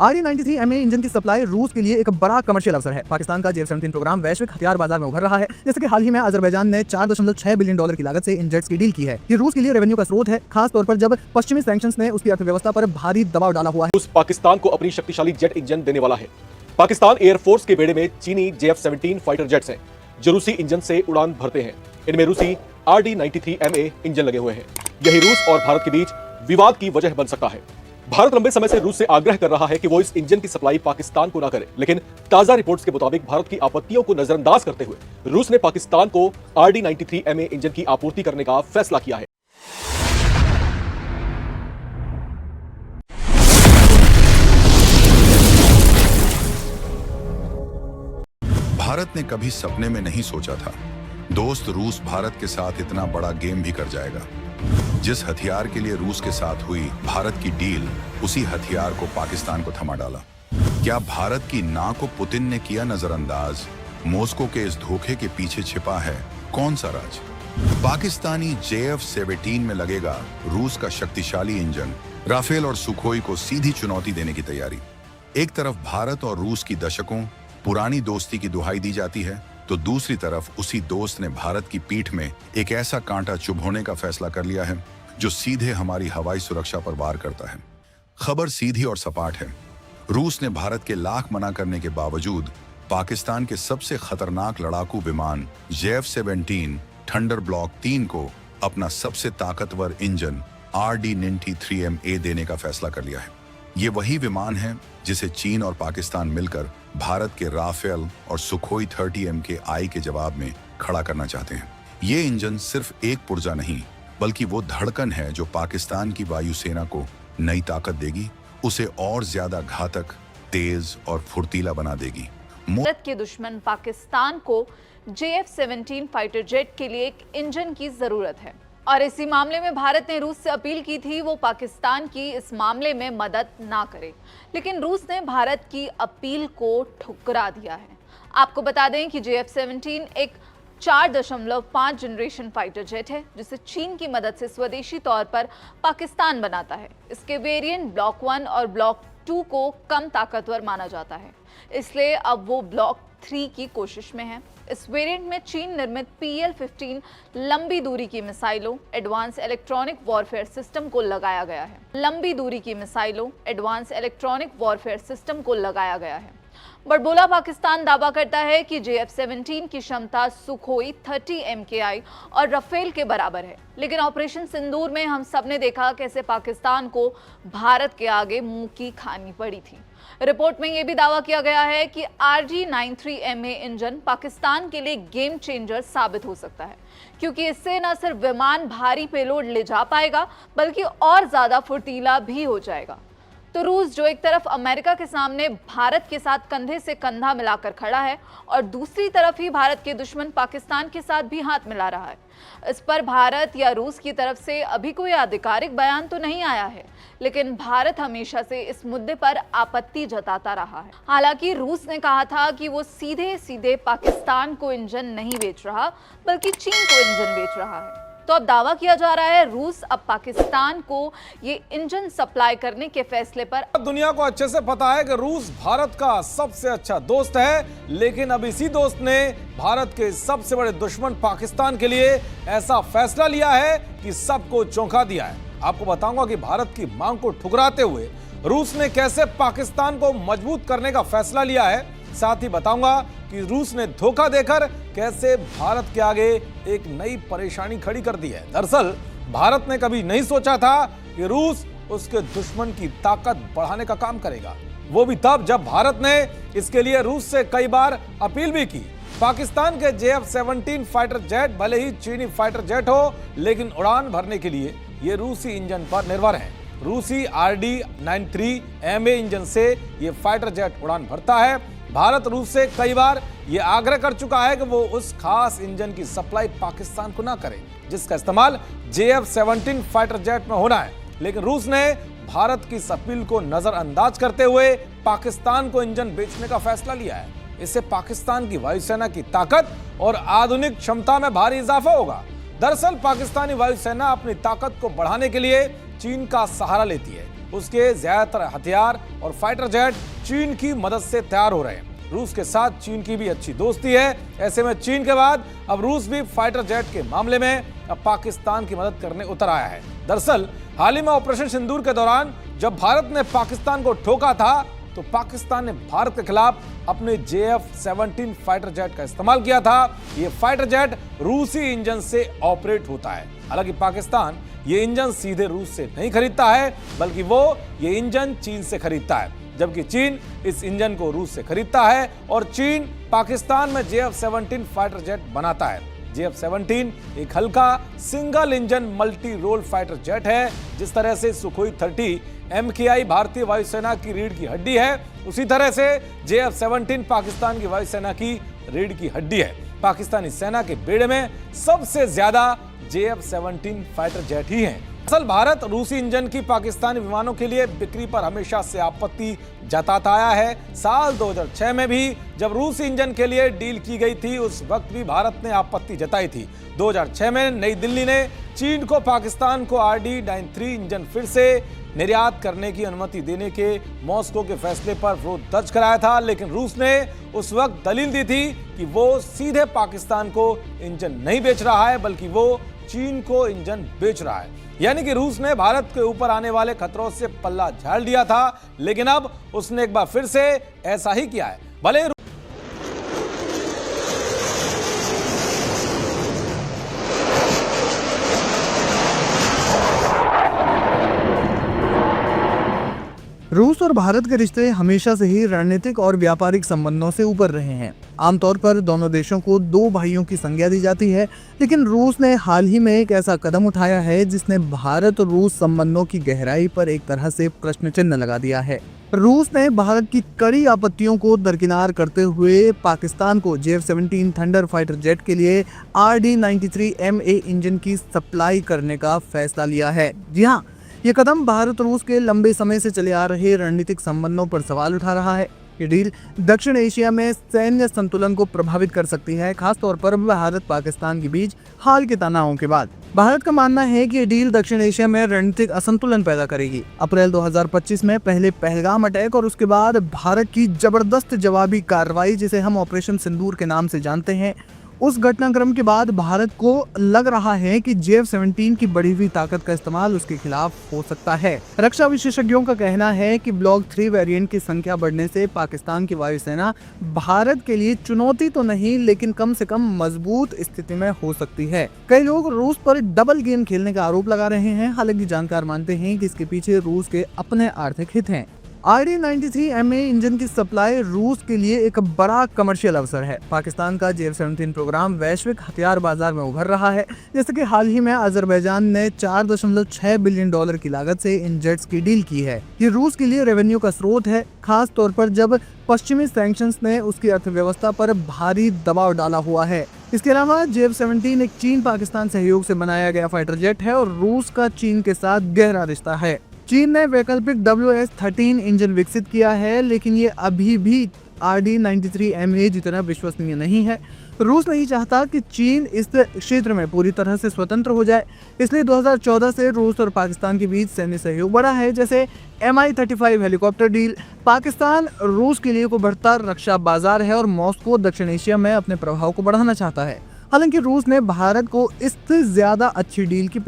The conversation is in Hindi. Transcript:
RD-93MA इंजन की सप्लाई रूस के लिए एक बड़ा कमर्शियल अवसर है। पाकिस्तान का JF-17 प्रोग्राम वैश्विक हथियार बाजार में उभर रहा है। जैसे कि हाल ही में अजरबैजान ने $4.6 बिलियन की लागत से इन जेट्स की डील की है। ये रूस के लिए रेवेन्यू का स्रोत है, खास तौर पर जब पश्चिमी सैंक्शंस ने उसकी अर्थव्यवस्था पर भारी दबाव डाला हुआ है। रूस पाकिस्तान को अपनी शक्तिशाली जेट इंजन देने वाला है। पाकिस्तान एयरफोर्स के बेड़े में चीनी JF-17 फाइटर जेट्स हैं, जो रूसी इंजन से उड़ान भरते हैं। इनमें रूसी RD-93MA इंजन लगे हुए हैं। यही रूस और भारत के बीच विवाद की वजह बन सकता है। भारत लंबे समय से रूस से आग्रह कर रहा है कि वो इस इंजन की सप्लाई पाकिस्तान को ना करे, लेकिन ताजा रिपोर्ट्स के मुताबिक भारत की आपत्तियों को नजरअंदाज करते हुए रूस ने पाकिस्तान को RD-93MA इंजन की आपूर्ति करने का फैसला किया है। भारत ने कभी सपने में नहीं सोचा था दोस्त रूस भारत के साथ इतना बड़ा गेम भी कर जाएगा। जिस हथियार के लिए रूस के साथ हुई भारत की डील, उसी हथियार को पाकिस्तान को थमा डाला। क्या भारत की ना को पुतिन ने किया नजरअंदाज? मॉस्को के इस धोखे के पीछे छिपा है कौन सा राज? पाकिस्तानी JF-17 में लगेगा रूस का शक्तिशाली इंजन। राफेल और सुखोई को सीधी चुनौती देने की तैयारी। एक तरफ भारत और रूस की दशकों पुरानी दोस्ती की दुहाई दी जाती है, तो दूसरी तरफ उसी दोस्त ने भारत की पीठ में एक ऐसा कांटा चुभोने का फैसला कर लिया है जो सीधे हमारी हवाई सुरक्षा पर वार करता है। खबर सीधी और सपाट है। रूस ने भारत के लाख मना करने के बावजूद पाकिस्तान के सबसे खतरनाक लड़ाकू विमान JF-17 थंडर ब्लॉक 3 को अपना सबसे ताकतवर इंजन RD-93MA देने का फैसला कर लिया है। ये वही विमान है जिसे चीन और पाकिस्तान मिलकर भारत के राफेल और सुखोई 30 MKI के जवाब में खड़ा करना चाहते हैं। ये इंजन सिर्फ एक पुर्जा नहीं, बल्कि वो धड़कन है जो पाकिस्तान की वायुसेना को नई ताकत देगी, उसे और ज्यादा घातक, तेज और फुर्तीला बना देगी। भारत के दुश्मन पाकिस्तान को JF-17 फाइटर जेट के लिए एक इंजन की जरूरत है, और इसी मामले में भारत ने रूस से अपील की थी वो पाकिस्तान की इस मामले में मदद ना करे, लेकिन रूस ने भारत की अपील को ठुकरा दिया है। आपको बता दें कि JF-17 एक 4.5 जनरेशन फाइटर जेट है, जिसे चीन की मदद से स्वदेशी तौर पर पाकिस्तान बनाता है। इसके वेरिएंट ब्लॉक 1 और ब्लॉक 2 को कम ताकतवर माना जाता है, इसलिए अब वो ब्लॉक 3 की कोशिश में है। इस वेरिएंट में चीन निर्मित PL-15 लंबी दूरी की मिसाइलों, एडवांस इलेक्ट्रॉनिक वॉरफेयर सिस्टम को लगाया गया है। लंबी दूरी की मिसाइलों, एडवांस इलेक्ट्रॉनिक वॉरफेयर सिस्टम को लगाया गया है। बड़बोला पाकिस्तान दावा करता है कि JF-17 की क्षमता सुखोई 30 MKI और राफेल के बराबर है, लेकिन ऑपरेशन सिंदूर में हम सब ने देखा कैसे पाकिस्तान को भारत के आगे मुंह की खानी पड़ी थी। रिपोर्ट में यह भी दावा किया गया है कि RD-93MA इंजन पाकिस्तान के लिए गेम चेंजर साबित हो सकता है, क्योंकि इससे न सिर्फ विमान भारी पेलोड ले जा पाएगा, बल्कि और ज्यादा फुर्तीला भी हो जाएगा। तो रूस जो एक तरफ अमेरिका के सामने भारत के साथ कंधे से कंधा मिलाकर खड़ा है, और दूसरी तरफ ही भारत के दुश्मन पाकिस्तान के साथ भी हाथ मिला रहा है। इस पर भारत या रूस की तरफ से अभी कोई आधिकारिक बयान तो नहीं आया है, लेकिन भारत हमेशा से इस मुद्दे पर आपत्ति जताता रहा है। हालांकि रूस ने कहा था कि वो सीधे सीधे पाकिस्तान को इंजन नहीं बेच रहा, बल्कि चीन को इंजन बेच रहा है। तो अब दावा किया जा रहा है रूस अब पाकिस्तान को ये इंजन सप्लाई करने के फैसले पर। दुनिया को अच्छे से पता है कि रूस भारत का सबसे अच्छा दोस्त है, लेकिन अब इसी दोस्त ने भारत के सबसे बड़े दुश्मन पाकिस्तान के लिए ऐसा फैसला लिया है कि सबको चौंका दिया है। आपको बताऊंगा कि भारत की मांग को ठुकराते हुए रूस ने कैसे पाकिस्तान को मजबूत करने का फैसला लिया है। साथ ही बताऊंगा कि रूस ने धोखा देकर कैसे भारत के आगे एक नई परेशानी खड़ी कर दी है। दरअसल भारत ने कभी नहीं सोचा था कि रूस उसके दुश्मन की ताकत बढ़ाने का काम करेगा, वो भी तब जब भारत ने इसके लिए रूस से कई बार अपील भी की। पाकिस्तान के JF-17 फाइटर जेट भले ही चीनी फाइटर जेट हो, लेकिन उड़ान भरने के लिए ये रूसी इंजन पर निर्भर है। रूसी RD-93MA इंजन से ये फाइटर जेट उड़ान भरता है। भारत रूस से कई बार ये आग्रह कर चुका है कि वो उस खास इंजन की सप्लाई पाकिस्तान को ना करे, जिसका इस्तेमाल JF-17 फाइटर जेट में होना है। लेकिन रूस ने भारत की इस अपील को नजरअंदाज करते हुए पाकिस्तान को इंजन बेचने का फैसला लिया है। इससे पाकिस्तान की वायुसेना की ताकत और आधुनिक क्षमता में भारी इजाफा होगा। दरअसल पाकिस्तानी वायुसेना अपनी ताकत को बढ़ाने के लिए चीन का सहारा लेती है। उसके ज्यादातर हथियार और फाइटर जेट चीन की मदद से तैयार हो रहे हैं। रूस के साथ चीन की भी अच्छी दोस्ती है। ऐसे में चीन के बाद अब रूस भी फाइटर जेट के मामले में अब पाकिस्तान की मदद करने उतर आया है। दरअसल हाल ही में ऑपरेशन सिंदूर के दौरान जब भारत ने पाकिस्तान को ठोका था तो पाकिस्तान ने भारत के खिलाफ अपने JF-17 फाइटर जेट का इस्तेमाल किया था। ये फाइटर जेट रूसी इंजन से ऑपरेट होता है। हालांकि पाकिस्तान ये इंजन सीधे रूस से नहीं खरीदता है, बल्कि वो ये इंजन चीन से खरीदता है, जबकि चीन इस इंजन को रूस से खरीदता है और चीन पाकिस्तान में JF-17 फाइटर जेट बनाता है। JF-17 एक हल्का single engine multi role fighter jet है। जिस तरह से सुखोई 30 MKI भारतीय वायुसेना की रीढ़ की हड्डी है, उसी तरह से JF-17 पाकिस्तान की वायुसेना की रीढ़ की हड्डी है। पाकिस्तानी सेना के बेड़े में सबसे ज्यादा JF-17 फाइटर जेट ही हैं। असल भारत रूसी इंजन की पाकिस्तानी विमानों के लिए बिक्री पर हमेशा से आपत्ति जताता आया है। साल 2006 में भी जब रूसी इंजन के लिए डील की गई थी, उस वक्त भी भारत ने आपत्ति जताई थी। 2006 में नई दिल्ली ने चीन को पाकिस्तान को RD-93 इंजन फिर से निर्यात करने की अनुमति देने के मॉस्को के फैसले पर विरोध दर्ज कराया था, लेकिन रूस ने उस वक्त दलील दी थी कि वो सीधे पाकिस्तान को इंजन नहीं बेच रहा है, बल्कि वो चीन को इंजन बेच रहा है। यानी कि रूस ने भारत के ऊपर आने वाले खतरों से पल्ला झाड़ दिया था, लेकिन अब उसने एक बार फिर से ऐसा ही किया है। भले रूस और भारत के रिश्ते हमेशा से ही रणनीतिक और व्यापारिक संबंधों से ऊपर रहे हैं। आमतौर पर दोनों देशों को दो भाइयों की संज्ञा दी जाती है, लेकिन रूस ने हाल ही में एक ऐसा कदम उठाया है जिसने भारत और रूस संबंधों की गहराई पर एक तरह से प्रश्न चिन्ह लगा दिया है। रूस ने भारत की कड़ी आपत्तियों को दरकिनार करते हुए पाकिस्तान को JF-17 थंडर फाइटर जेट के लिए RD-93 MA इंजन की सप्लाई करने का फैसला लिया है। जी हाँ, ये कदम भारत रूस के लंबे समय से चले आ रहे रणनीतिक संबंधों पर सवाल उठा रहा है। ये डील दक्षिण एशिया में सैन्य संतुलन को प्रभावित कर सकती है, खासतौर पर भारत पाकिस्तान के बीच हाल के तनावों के बाद। भारत का मानना है कि ये डील दक्षिण एशिया में रणनीतिक असंतुलन पैदा करेगी। अप्रैल 2025 में पहले पहलगाम अटैक और उसके बाद भारत की जबरदस्त जवाबी कार्रवाई, जिसे हम ऑपरेशन सिंदूर के नाम से जानते हैं, उस घटनाक्रम के बाद भारत को लग रहा है कि JF-17 की बढ़ी हुई ताकत का इस्तेमाल उसके खिलाफ हो सकता है। रक्षा विशेषज्ञों का कहना है कि ब्लॉक 3 वेरिएंट की संख्या बढ़ने से पाकिस्तान की वायुसेना भारत के लिए चुनौती तो नहीं, लेकिन कम से कम मजबूत स्थिति में हो सकती है। कई लोग रूस पर डबल गेम खेलने का आरोप लगा रहे हैं। हालांकि जानकार मानते हैं कि इसके पीछे रूस के अपने आर्थिक हित हैं। RD-93 MA इंजन की सप्लाई रूस के लिए एक बड़ा कमर्शियल अवसर है। पाकिस्तान का JF-17 प्रोग्राम वैश्विक हथियार बाजार में उभर रहा है। जैसे कि हाल ही में अजरबैजान ने $4.6 बिलियन की लागत से इन जेट्स की डील की है। ये रूस के लिए रेवेन्यू का स्रोत है, खास तौर पर जब पश्चिमी सैंक्शंस ने उसकी अर्थव्यवस्था पर भारी दबाव डाला हुआ है। इसके अलावा JF-17 एक चीन पाकिस्तान सहयोग से बनाया गया फाइटर जेट है और रूस का चीन के साथ गहरा रिश्ता है। चीन ने वैकल्पिक WS-13 इंजन विकसित किया है, लेकिन ये अभी भी RD-93 MA जितना विश्वसनीय नहीं है। रूस नहीं चाहता कि चीन इस क्षेत्र में पूरी तरह से स्वतंत्र हो जाए, इसलिए 2014 से रूस और पाकिस्तान के बीच सैन्य सहयोग बढ़ा है, जैसे Mi-35 हेलीकॉप्टर डील। पाकिस्तान रूस के लिए को बढ़ता रक्षा बाजार है और मॉस्को दक्षिण एशिया में अपने प्रभाव को बढ़ाना चाहता है। हालांकि रूस ने भारत को इससे ज्यादा अच्छी डील की